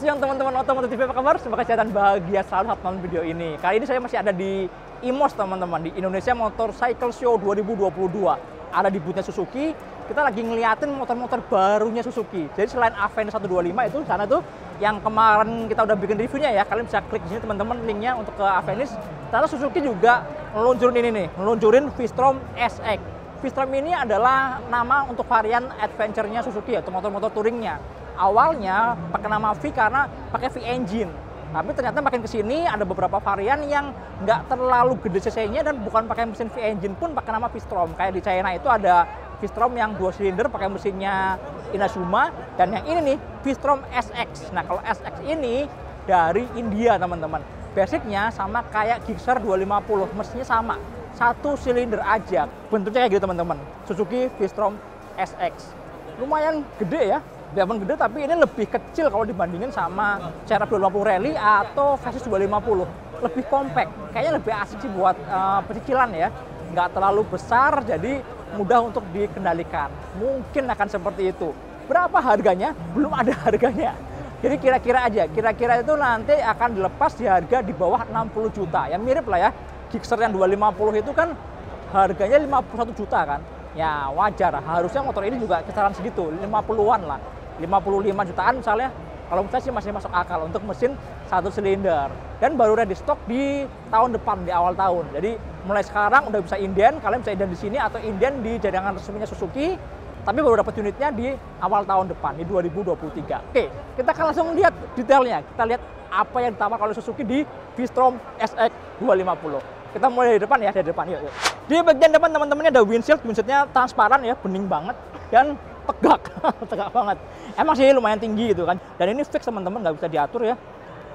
siang teman-teman Otomotif TV, apa kabar? Semoga kesehatan bahagia selalu saat nonton video ini. Kali ini saya masih ada di IMOS teman-teman, di Indonesia Motorcycle Show 2022. Ada di boothnya Suzuki, kita lagi ngeliatin motor-motor barunya Suzuki. Jadi selain Avenir 125 itu, sana tuh yang kemarin kita udah bikin reviewnya ya. Kalian bisa klik di sini teman-teman linknya untuk ke Avenir. Terus Suzuki juga meluncurin ini nih, meluncurin V-Strom SX. V-Strom ini adalah nama untuk varian adventure-nya Suzuki, atau motor-motor touringnya. Awalnya pakai nama V karena pakai V engine, tapi ternyata makin kesini ada beberapa varian yang nggak terlalu gede cc-nya dan bukan pakai mesin V engine pun pakai nama V-Strom. Kayak di China itu ada V-Strom yang 2 silinder pakai mesinnya Inazuma, dan yang ini nih V-Strom SX. Nah kalau SX ini dari India teman-teman, basicnya sama kayak Gixxer 250, mesinnya sama, 1 silinder aja. Bentuknya kayak gitu teman-teman, Suzuki V-Strom SX. Lumayan gede ya, biarpun gede tapi ini lebih kecil kalau dibandingin sama CRF 250 Rally atau Versys 250. Lebih compact, kayaknya lebih asik sih buat pecicilan ya. Nggak terlalu besar, jadi mudah untuk dikendalikan. Mungkin akan seperti itu. Berapa harganya? Belum ada harganya. Jadi kira-kira aja, kira-kira itu nanti akan dilepas di harga di bawah 60 juta. Ya mirip lah ya, Gixxer yang 250 itu kan harganya 51 juta kan. Ya wajar, harusnya motor ini juga kisaran segitu, 50-an lah. 55 jutaan misalnya, kalau menurut saya sih masih masuk akal untuk mesin 1 silinder. Dan baru ready stock di tahun depan, di awal tahun. Jadi mulai sekarang udah bisa inden, kalian bisa inden di sini atau inden di jaringan resminya Suzuki. Tapi baru dapat unitnya di awal tahun depan, di 2023. Oke, kita akan langsung lihat detailnya. Kita lihat apa yang ditawarkan oleh Suzuki di V-Strom SX 250. Kita mulai dari depan ya, dari depan yuk. Di bagian depan teman-temannya ada windshieldnya transparan ya, bening banget dan tegak, tegak banget. Emang sih lumayan tinggi gitu kan. Dan ini fix teman-teman, nggak bisa diatur ya.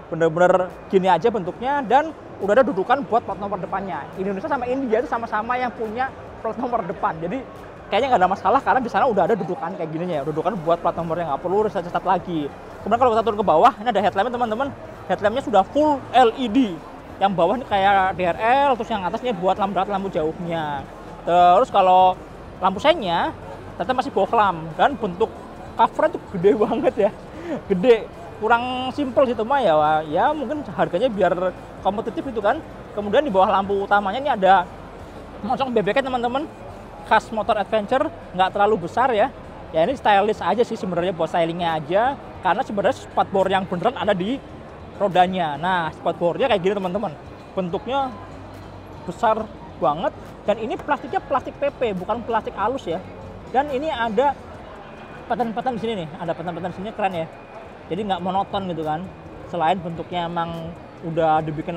Bener-bener gini aja bentuknya, dan udah ada dudukan buat plat nomor depannya. Indonesia sama India itu sama-sama yang punya plat nomor depan. Jadi kayaknya nggak ada masalah karena di sana udah ada dudukan kayak gini ya, dudukan buat plat nomornya, nggak perlu reset-reset lagi. Kemudian kalau kita turun ke bawah, ini ada headlampnya teman-teman. Headlampnya sudah full LED. Yang bawah ini kayak DRL, terus yang atasnya buat lampu jauhnya. Terus kalau lampu seinnya ternyata masih bohlam, dan bentuk covernya tuh gede banget ya, gede. Kurang simple sih mah ya mungkin harganya biar kompetitif itu kan. Kemudian di bawah lampu utamanya ini ada moncong bebeknya teman-teman, khas motor adventure, nggak terlalu besar ya. Ya ini stylish aja sih sebenarnya, buat stylingnya aja, karena sebenarnya spatbor yang beneran ada di rodanya. Nah, spatbornya kayak gini teman-teman. Bentuknya besar banget, dan ini plastiknya plastik PP, bukan plastik halus ya. Dan ini ada pattern-pattern di sini nih, ada pattern-pattern di sini, keren ya. Jadi nggak monoton gitu kan. Selain bentuknya emang udah dibikin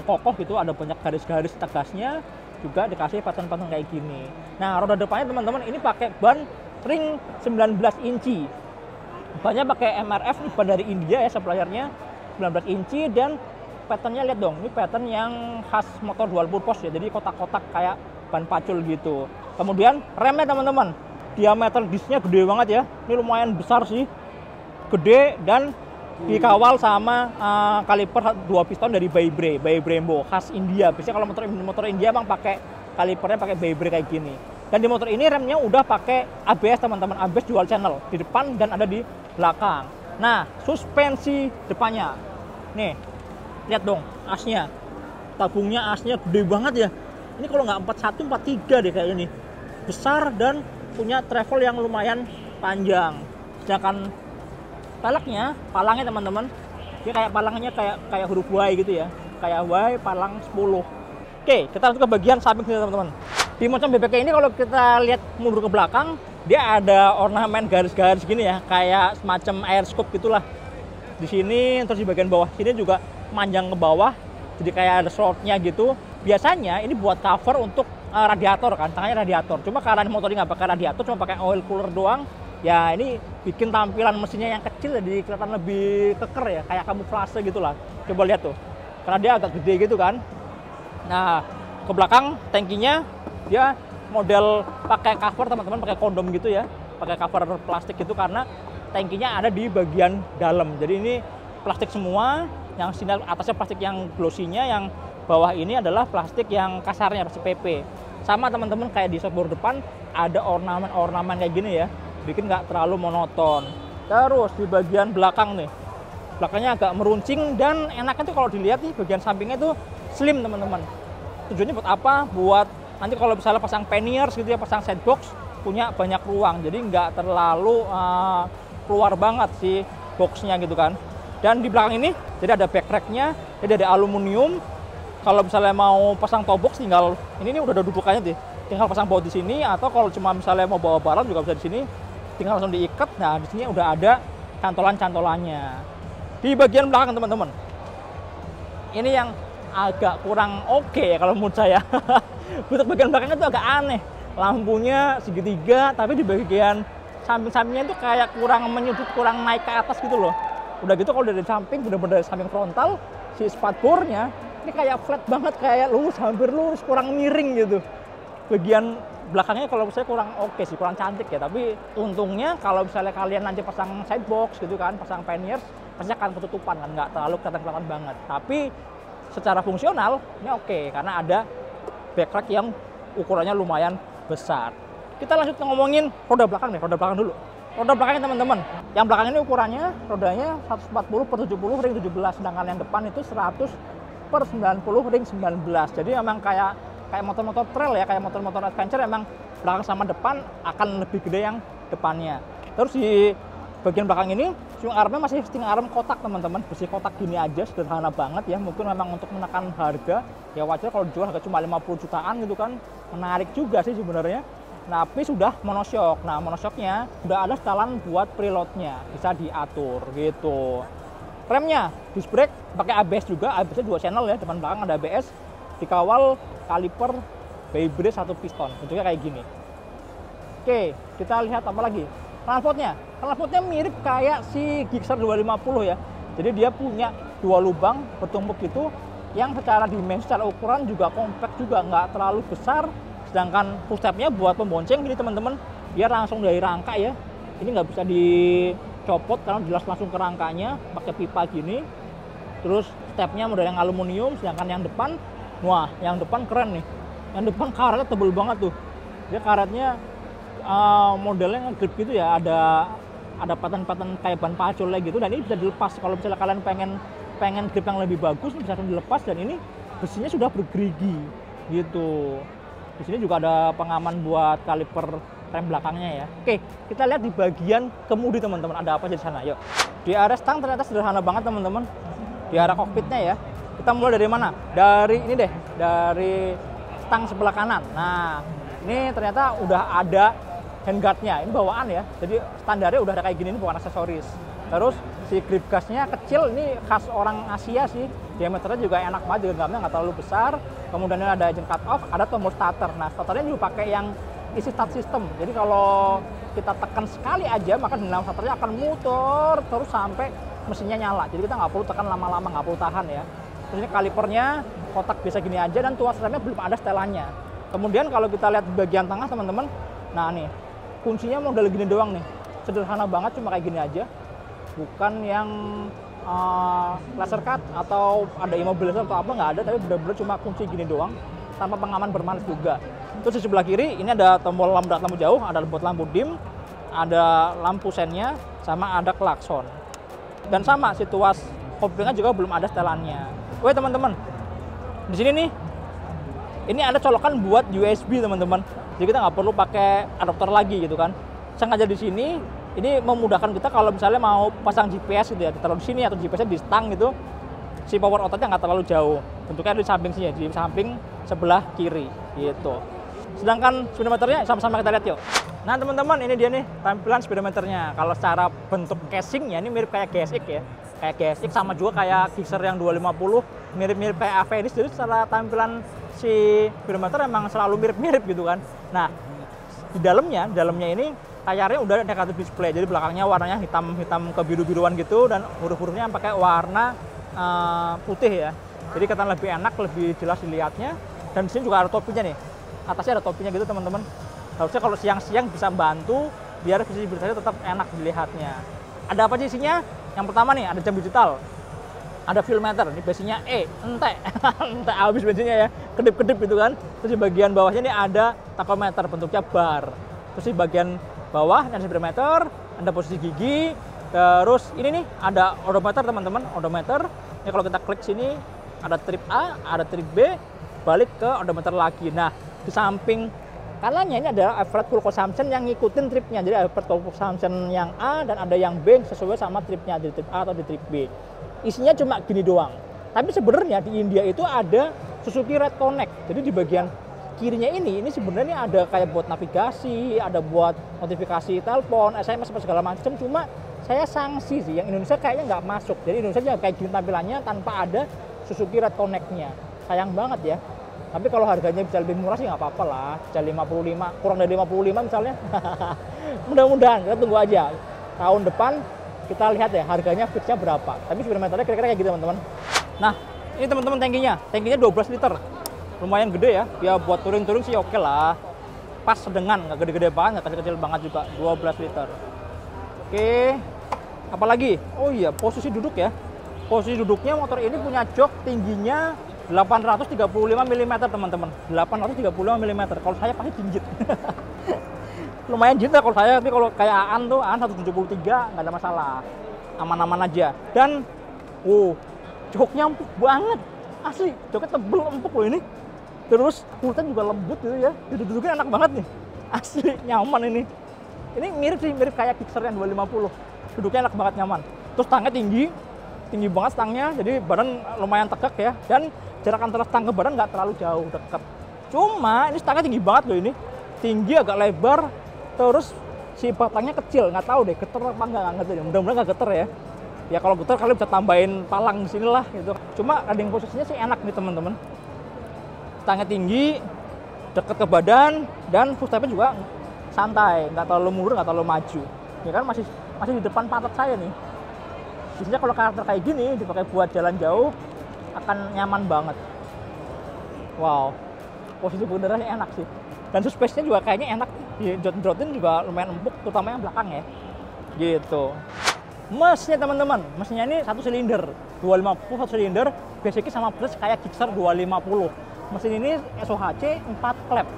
kokoh gitu, ada banyak garis-garis tegasnya, juga dikasih pattern-pattern kayak gini. Nah, roda depannya teman-teman ini pakai ban ring 19 inci. Bannya pakai MRF, nih ban dari India ya suppliernya, 19 inci, dan patternnya lihat dong, ini pattern yang khas motor dual purpose ya, jadi kotak-kotak kayak ban pacul gitu. Kemudian remnya teman-teman, diameter disknya gede banget ya, ini lumayan besar sih, gede, dan dikawal sama kaliper 2 piston dari Brembo khas India. Biasanya kalau motor India bang pakai kalipernya pakai Brembo kayak gini. Dan di motor ini remnya udah pakai ABS teman-teman, ABS dual channel di depan dan ada di belakang. Nah, suspensi depannya, nih, lihat dong asnya, tabungnya asnya gede banget ya. Ini kalau nggak 41, 43 deh kayaknya nih, besar dan punya travel yang lumayan panjang. Sedangkan palangnya teman-teman, dia kayak palangnya kayak huruf Y gitu ya, kayak Y palang 10. Oke, kita masuk ke bagian samping sini teman-teman. Di moncong bebeknya ini kalau kita lihat mundur ke belakang, dia ada ornamen garis-garis gini ya, kayak semacam air scoop gitulah di sini. Terus di bagian bawah sini juga manjang ke bawah, jadi kayak ada slotnya gitu. Biasanya ini buat cover untuk radiator kan, tengahnya radiator. Cuma karena motor ini nggak pakai radiator, cuma pakai oil cooler doang. Ya ini bikin tampilan mesinnya yang kecil jadi kelihatan lebih keker ya, kayak kamuflase gitulah. Coba lihat tuh, karena dia agak gede gitu kan. Nah, ke belakang tangkinya dia model pakai cover teman-teman, pakai kondom gitu ya, pakai cover plastik gitu, karena tangkinya ada di bagian dalam. Jadi ini plastik semua, yang sini atasnya plastik yang glossy-nya, yang bawah ini adalah plastik yang kasarnya, plastik PP. Sama teman-teman kayak di dashboard depan ada ornamen-ornamen kayak gini ya, bikin nggak terlalu monoton. Terus di bagian belakang nih, belakangnya agak meruncing, dan enaknya tuh kalau dilihat nih bagian sampingnya tuh slim teman-teman. Tujuannya buat apa? Buat nanti kalau misalnya pasang panniers gitu ya, pasang sidebox, punya banyak ruang, jadi nggak terlalu keluar banget si boxnya gitu kan. Dan di belakang ini jadi ada backracknya, jadi ada aluminium. Kalau misalnya mau pasang toe box, tinggal ini udah ada dudukannya deh, tinggal pasang baut di sini, atau kalau cuma misalnya mau bawa barang juga bisa di sini, tinggal langsung diikat. Nah di sini udah ada cantolan-cantolannya di bagian belakang teman-teman. Ini yang agak kurang oke ya kalau menurut saya. Bentuk bagian belakangnya itu agak aneh, lampunya segitiga, tapi di bagian samping-sampingnya itu kayak kurang menyudut, kurang naik ke atas gitu loh. Udah gitu kalau dari samping, bener-bener dari samping frontal, si spatbornya ini kayak flat banget, kayak lurus, hampir lurus, kurang miring gitu. Bagian belakangnya kalau saya kurang oke sih, kurang cantik ya. Tapi untungnya kalau misalnya kalian nanti pasang sidebox gitu kan, pasang panniers, pasti akan ketutupan kan, nggak terlalu kelihatan banget. Tapi secara fungsional ini oke, karena ada backrack yang ukurannya lumayan besar. Kita lanjut ngomongin roda belakang deh, roda belakang dulu. Roda belakangnya teman-teman, yang belakang ini ukurannya rodanya 140/70 ring 17, sedangkan yang depan itu 100/90 ring 19. Jadi memang kayak motor-motor trail ya, kayak motor-motor adventure, emang belakang sama depan akan lebih gede yang depannya. Terus di bagian belakang ini swing armnya masih swing arm kotak teman-teman, besi kotak gini aja, sederhana banget ya. Mungkin memang untuk menekan harga, ya wajar kalau dijual harga cuma 50 jutaan gitu kan, menarik juga sih sebenarnya. Tapi sudah monoshock. Nah monoshocknya udah ada setelan buat preloadnya, bisa diatur gitu. Remnya disc brake pakai ABS juga, ABS-nya 2 channel ya, depan belakang ada ABS, dikawal kaliper baby brace 1 piston, bentuknya kayak gini. Oke, kita lihat apa lagi. Knalpotnya mirip kayak si Gixxer 250 ya. Jadi dia punya 2 lubang bertumpuk gitu, yang secara dimensi, secara ukuran juga compact juga, nggak terlalu besar. Sedangkan footstepnya buat pembonceng gini teman-teman, dia langsung dari rangka ya. Ini nggak bisa dicopot karena jelas langsung ke rangkanya, pakai pipa gini. Terus stepnya model yang aluminium, sedangkan yang depan, wah yang depan keren nih. Yang depan karetnya tebel banget tuh. Dia karetnya modelnya nge-grip gitu ya, ada paten-paten kayak ban paculnya gitu, dan ini bisa dilepas. Kalau misalnya kalian pengen grip yang lebih bagus, bisa langsung dilepas, dan ini besinya sudah bergerigi gitu. Di sini juga ada pengaman buat kaliper rem belakangnya ya. Oke, kita lihat di bagian kemudi teman-teman, ada apa aja di sana. Yuk. Di area stang ternyata sederhana banget teman-teman. Di area kokpitnya ya. Kita mulai dari mana? Dari ini deh, dari stang sebelah kanan. Nah, ini ternyata udah ada handguardnya. Ini bawaan ya. Jadi standarnya udah ada kayak gini, ini bukan aksesoris. Terus si grip gasnya kecil, ini khas orang Asia sih. Diameternya juga enak banget, juga gambarnya nggak terlalu besar. Kemudian ada engine cut off, ada tombol starter. Nah, starternya juga pakai yang isi start system. Jadi kalau kita tekan sekali aja, maka dinamo starternya akan muter terus sampai mesinnya nyala. Jadi kita nggak perlu tekan lama-lama, nggak perlu tahan ya. Terus ini kalipernya kotak biasa gini aja, dan tuas remnya belum ada setelannya. Kemudian kalau kita lihat di bagian tengah teman-teman, nah nih kuncinya model gini doang nih, sederhana banget, cuma kayak gini aja, bukan yang laser cut atau ada immobilizer atau apa, nggak ada, tapi benar-benar cuma kunci gini doang tanpa pengaman bermanis juga. Terus di sebelah kiri ini ada tombol lampu jauh, ada buat lampu dim, ada lampu sennya, sama ada klakson. Dan sama si tuas koplingnya juga belum ada setelannya. Oke teman-teman, di sini nih ini ada colokan buat USB teman-teman. Jadi kita nggak perlu pakai adapter lagi gitu kan. Sengaja di sini ini memudahkan kita kalau misalnya mau pasang GPS gitu ya, ditaruh di sini atau GPS-nya di stang gitu. Si power outletnya nggak terlalu jauh. Bentuknya di samping sini, di samping sebelah kiri gitu. Sedangkan speedometernya sama-sama kita lihat yuk. Nah teman-teman, ini dia nih tampilan speedometernya. Kalau secara bentuk casingnya ini mirip kayak GSX ya. Kayak GSX, sama juga kayak Gixxer yang 250, mirip-mirip kayak Avedis. Jadi secara tampilan si speedometer emang selalu mirip-mirip gitu kan. Nah, di dalamnya ini layarnya udah negatif display. Jadi belakangnya warnanya hitam kebiru-biruan gitu, dan huruf-hurufnya pakai warna putih ya. Jadi kelihatan lebih enak, lebih jelas dilihatnya. Dan di sini juga ada topinya nih. Atasnya ada topinya gitu teman-teman. Harusnya kalau siang-siang bisa bantu biar visibilitasnya tetap enak dilihatnya. Ada apa sih isinya? Yang pertama nih ada jam digital. Ada filmeter, ini bensinnya entek habis bensinnya ya, kedip-kedip gitu kan. Terus di bagian bawahnya ini ada tachometer bentuknya bar. Terus di bagian bawah ini ada speedometer, ada posisi gigi, Terus ini nih ada odometer teman-teman, odometer. Ini kalau kita klik sini ada trip A, ada trip B, balik ke odometer lagi. Nah, di samping kanannya ini ada average fuel consumption yang ngikutin tripnya. Jadi average fuel consumption yang A dan ada yang B sesuai sama tripnya, di trip A atau di trip B. Isinya cuma gini doang. Tapi sebenarnya di India itu ada Suzuki Red Connect. Jadi di bagian kirinya ini sebenarnya ada kayak buat navigasi, ada buat notifikasi telepon, SMS segala macam. Cuma saya sanksi sih, yang Indonesia kayaknya nggak masuk. Jadi Indonesia juga kayak gini tampilannya tanpa ada Suzuki Red Connect-nya. Sayang banget ya. Tapi kalau harganya bisa lebih murah sih nggak apa-apa lah. Bisa 55, kurang dari 55 misalnya. Mudah-mudahan, kita tunggu aja. Tahun depan kita lihat ya harganya fixnya berapa. Tapi speedometernya kira-kira kayak gitu teman-teman. Nah, ini teman-teman tankinya. Tankinya 12 liter. Lumayan gede ya. Ya buat touring-touring sih oke lah. Pas sedengan, nggak gede-gede banget, nggak kecil-kecil banget juga. 12 liter. Oke. Apalagi? Oh iya, posisi duduk ya. Posisi duduknya motor ini punya jok tingginya 835 mm teman-teman. 835 mm. Kalau saya pasti jinjit. Lumayan jinjit kalau saya, tapi kalau kayak Aan tuh, Aan 173 nggak ada masalah. Aman-aman aja. Dan joknya empuk banget. Asli, joknya tebel empuk loh ini. Terus kulitnya juga lembut gitu ya. Duduk-duduknya enak banget nih. Asli, nyaman ini. Ini mirip kayak Gixxer yang 250. Duduknya enak banget, nyaman. Terus stangnya tinggi banget stangnya, jadi badan lumayan tegak ya. Dan jarak antara stang ke badan nggak terlalu jauh, dekat. Cuma ini stangnya tinggi banget loh ini. Tinggi, agak lebar, terus si batangnya kecil. Nggak tahu deh, geter apa nggak ngerti. Mudah-mudahan nggak geter ya. Ya kalau geter kalian bisa tambahin palang di sini lah gitu. Cuma riding posisinya sih enak nih teman-teman. Stangnya tinggi, dekat ke badan, dan footstepnya juga santai, nggak terlalu mundur, nggak terlalu maju. Ya kan masih di depan pantat saya nih. Biasanya kalau karakter kayak gini dipakai buat jalan jauh akan nyaman banget. Wow, posisi pengendaranya enak sih. Dan suspensinya juga kayaknya enak. Dijot-jotin juga lumayan empuk, terutama yang belakang ya. Gitu. Mesnya teman-teman, mesnya ini 1 silinder, 250 1 silinder, basicnya sama plus kayak Gixxer 250. Mesin ini SOHC 4 klep.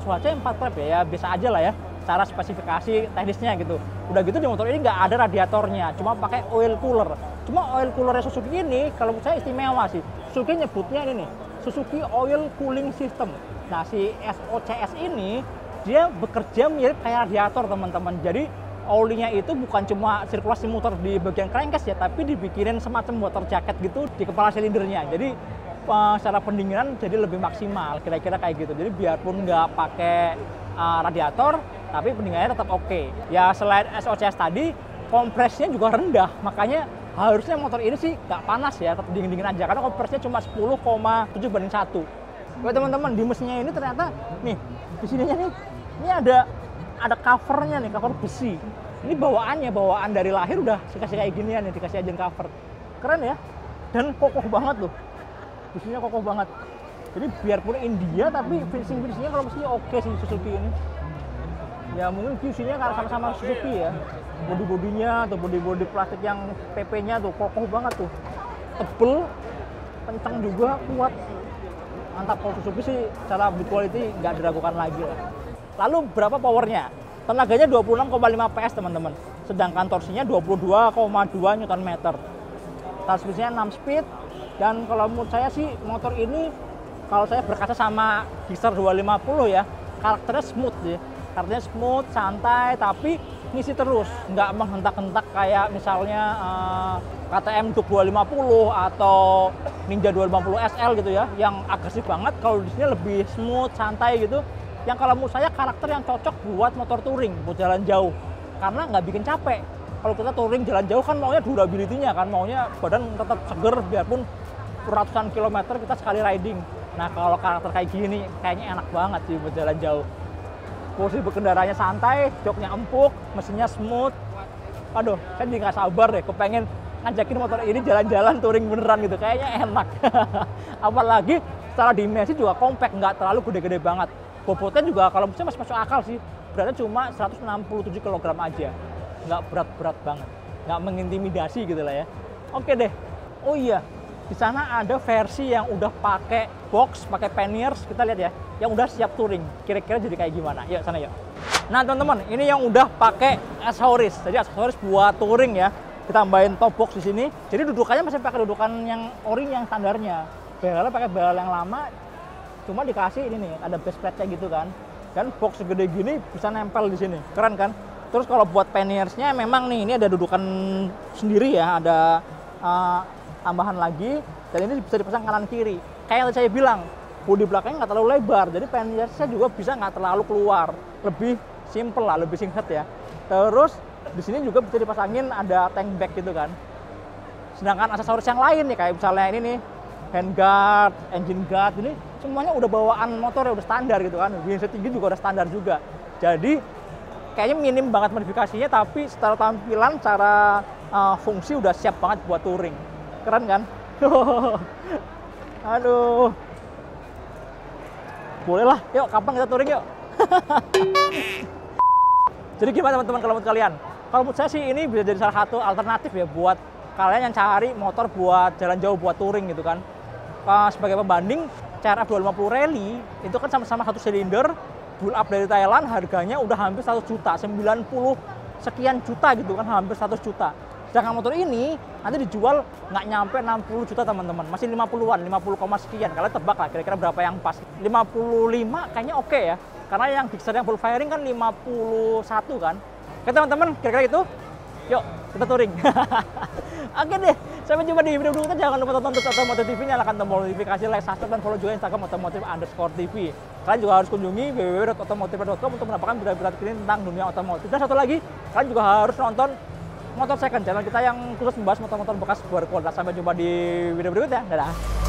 SOHC 4 klep ya, biasa aja lah ya. Cara spesifikasi teknisnya gitu. Udah gitu di motor ini nggak ada radiatornya, cuma pakai oil cooler. Cuma oil coolernya Suzuki ini kalau menurut saya istimewa sih. Suzuki nyebutnya ini nih, Suzuki Oil Cooling System. Nah, si SOCS ini dia bekerja mirip kayak radiator teman-teman. Jadi olinya itu bukan cuma sirkulasi muter di bagian crankcase ya, tapi dibikinin semacam water jacket gitu di kepala silindernya. Jadi secara pendinginan jadi lebih maksimal, kira-kira kayak gitu. Jadi biarpun nggak pakai radiator, tapi pendinginannya tetap oke. Ya selain SOCS tadi, kompresnya juga rendah, makanya harusnya motor ini sih nggak panas ya, tetap dingin-dingin aja, karena kompresnya cuma 10,7/1. Oke teman-teman, di mesinnya ini ternyata nih, di sininya nih, ini ada covernya nih, cover besi. Ini bawaan dari lahir udah dikasih kayak ginian nih, dikasih agent cover. Keren ya, dan kokoh banget loh. Besinya kokoh banget. Jadi biarpun India, tapi finishing-finishingnya kalau mesinnya oke sih Suzuki ini. Ya mungkin QC-nya karena sama-sama Suzuki ya. Bodi-bodinya atau bodi-bodi plastik yang PP-nya tuh kokoh banget tuh. Tebel, kencang juga, kuat. Mantap, kalau Suzuki sih secara build quality nggak diragukan lagi lah. Lalu berapa powernya? Tenaganya 26,5 PS teman-teman. Sedangkan torsinya 22,2 Nm. Transmisinya 6 speed. Dan kalau menurut saya sih motor ini, kalau saya berkaca sama Gixxer 250 ya, karakternya smooth ya. Karakternya smooth, santai, tapi ngisi terus. Nggak menghentak-hentak kayak misalnya KTM Duke 250 atau Ninja 250 SL gitu ya, yang agresif banget. Kalau di sini lebih smooth, santai gitu. Yang kalau menurut saya karakter yang cocok buat motor touring, buat jalan jauh. Karena nggak bikin capek. Kalau kita touring jalan jauh kan maunya durability-nya kan, maunya badan tetap seger biarpun ratusan kilometer kita sekali riding. Nah kalau karakter kayak gini kayaknya enak banget sih buat jalan jauh. Posisi berkendaranya santai, joknya empuk, mesinnya smooth. Aduh, saya jadi nggak sabar deh, kepengen ngajakin motor ini jalan-jalan touring beneran gitu, kayaknya enak. Apalagi secara dimensi juga compact, nggak terlalu gede-gede banget. Bobotnya juga kalau misalnya masih masuk akal sih, beratnya cuma 167 kg aja. Nggak berat-berat banget, nggak mengintimidasi gitu lah ya. Oke deh. Oh iya, di sana ada versi yang udah pakai box, pakai panniers, kita lihat ya, yang udah siap touring. Kira-kira jadi kayak gimana? Yuk sana yuk. Nah teman-teman, ini yang udah pakai aksesoris. Jadi aksesoris buat touring ya. Kita tambahin top box di sini. Jadi dudukannya masih pakai dudukan yang ori yang standarnya. Belnya pakai bel yang lama. Cuma dikasih ini nih, ada base plate-nya gitu kan. Dan box segede gini bisa nempel di sini. Keren kan? Terus kalau buat panniersnya memang nih, ini ada dudukan sendiri ya. Ada tambahan lagi. Dan ini bisa dipasang kanan kiri. Kayak yang saya bilang, bodi belakangnya nggak terlalu lebar. Jadi panniersnya juga bisa nggak terlalu keluar. Lebih simple lah, lebih singkat ya. Terus di sini juga bisa dipasangin ada tank bag gitu kan. Sedangkan aksesoris yang lain nih kayak misalnya ini nih handguard, engine guard, ini semuanya udah bawaan motor ya udah standar gitu kan. Wheelset tinggi juga udah standar juga. Jadi kayaknya minim banget modifikasinya, tapi secara tampilan, secara fungsi udah siap banget buat touring. Keren kan? Aduh. Boleh lah, yuk kapan kita touring yuk. Jadi gimana teman-teman kalau menurut kalian? Kalau menurut saya sih ini bisa jadi salah satu alternatif ya buat kalian yang cari motor buat jalan jauh, buat touring gitu kan. Sebagai pembanding, CRF 250 Rally itu kan sama-sama satu silinder, build up dari Thailand, harganya udah hampir 100 juta, 90 sekian juta gitu kan, hampir 100 juta. Sedangkan motor ini nanti dijual nggak nyampe 60 juta teman-teman, masih 50-an, 50, sekian. Kalian tebak lah kira-kira berapa yang pas. 55 kayaknya oke ya. Karena yang Gixxer yang full fairing kan 51 kan. Oke teman-teman, kira-kira itu. Yuk, kita touring. Oke deh, sampai jumpa di video berikutnya. Jangan lupa tonton terus Otomotif TV, nyalakan tombol notifikasi, like, subscribe, dan follow juga Instagram otomotif_tv. Kalian juga harus kunjungi www.otomotif.com untuk mendapatkan berita-berita terkini tentang dunia otomotif. Dan satu lagi, kalian juga harus nonton Motor Second, channel kita yang khusus membahas motor-motor bekas berkualitas. Sampai jumpa di video berikutnya. Dadah.